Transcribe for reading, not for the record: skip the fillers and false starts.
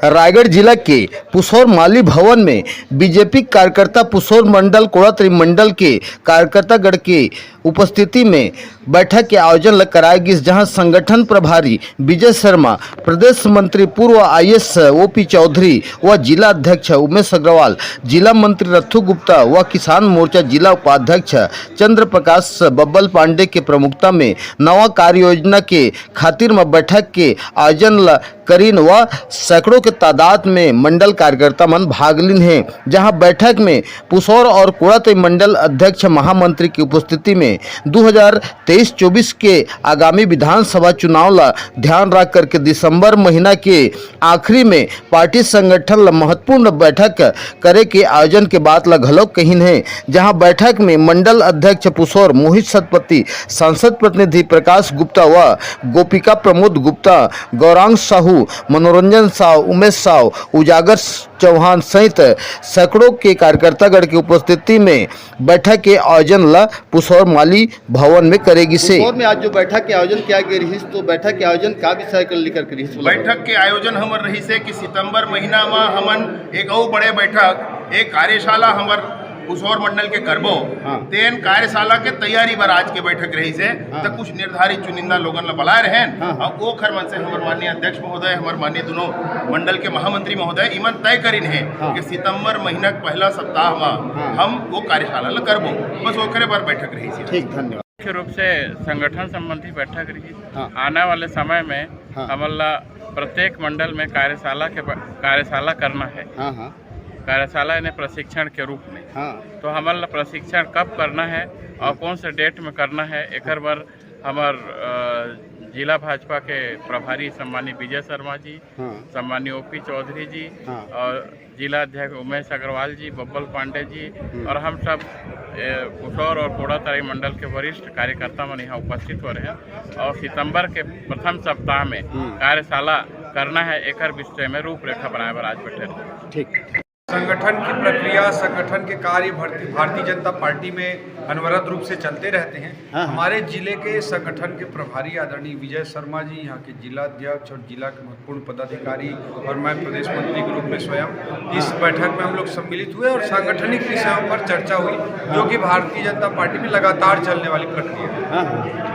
रायगढ़ जिला के पुसौर माली भवन में बीजेपी कार्यकर्ता पुसौर मंडल कोड़ा मंडल के कार्यकर्तागण के उपस्थिति में बैठक के आयोजन कराया गया, जहां संगठन प्रभारी विजय शर्मा, प्रदेश मंत्री पूर्व आईएएस ओपी चौधरी व जिला अध्यक्ष उमेश अग्रवाल, जिला मंत्री रथु गुप्ता व किसान मोर्चा जिला उपाध्यक्ष चंद्र प्रकाश बब्बल पांडे के प्रमुखता में नवा कार्य योजना के खातिर में बैठक के आयोजन करीन व सैकड़ों के तादाद में मंडल कार्यकर्ता मन भाग लीन हैं। जहां बैठक में पुसौर और कोड़ा मंडल अध्यक्ष महामंत्री की उपस्थिति में 2023-24 के आगामी विधानसभा चुनाव ला ध्यान रख करके दिसंबर महीना के आखिरी में पार्टी संगठन ला महत्वपूर्ण बैठक करे के आयोजन के बात ला घलो कहीन है। जहां बैठक में मंडल अध्यक्ष पुसौर मोहित सतपति, सांसद प्रतिनिधि प्रकाश गुप्ता व गोपिका प्रमोद गुप्ता, गौरांग साहू, मनोरंजन साव, उमेश साव, उजागर चौहान सहित सैकड़ों के कार्यकर्तागण की उपस्थिति में बैठक के आयोजन ला पुसौर माली भवन में करेगी से। पुसौर में आज जो बैठक के आयोजन किया गया रही, तो बैठक के आयोजन का विषय कर लेकर के रही? बैठक के आयोजन हमर रही से कि सितंबर महीना में हमन एक और बड़े बैठक एक कार्यशाला हमर पुसौर मंडल के करबो। तेन कार्यशाला के तैयारी बर आज के बैठक रही से तो कुछ निर्धारित चुनिंदा लोगन ला बुलाए रहे और वो खर मन से हमर माननीय अध्यक्ष महोदय, हमर माननीय दोनों मंडल के महामंत्री महोदय इमन तय करीन है कि सितंबर महीना के पहला सप्ताह में हम वो कार्यशाला ला करबो। बस ओकरे बार बैठक रही से। ठीक, धन्यवाद। मुख्य रूप से संगठन संबंधी बैठक रही। आने वाले समय में हमला प्रत्येक मंडल में कार्यशाला करना है। कार्यशाला ने प्रशिक्षण के रूप में तो हमारा प्रशिक्षण कब करना है और कौन से डेट में करना है, एक बार हमार जिला भाजपा के प्रभारी सम्मानित विजय शर्मा जी, सम्मानित ओपी चौधरी जी और जिला अध्यक्ष उमेश अग्रवाल जी, बब्बल पांडे जी और हम सब पुसौर और कोड़ा मंडल के वरिष्ठ कार्यकर्ता मन यहाँ उपस्थित हो रहे हैं और सितंबर के प्रथम सप्ताह में कार्यशाला करना है। एक विषय में रूपरेखा बनाए पर आज बैठे। ठीक। संगठन की प्रक्रिया, संगठन के कार्य भारतीय जनता पार्टी में अनवरत रूप से चलते रहते हैं। हमारे जिले के संगठन के प्रभारी आदरणीय विजय शर्मा जी, यहाँ के जिला अध्यक्ष और जिला के महत्वपूर्ण पदाधिकारी और मैं प्रदेश मंत्री के रूप में स्वयं इस बैठक में हम लोग सम्मिलित हुए और सांगठनिक विषयों पर चर्चा हुई, जो कि भारतीय जनता पार्टी में लगातार चलने वाली प्रक्रिया है।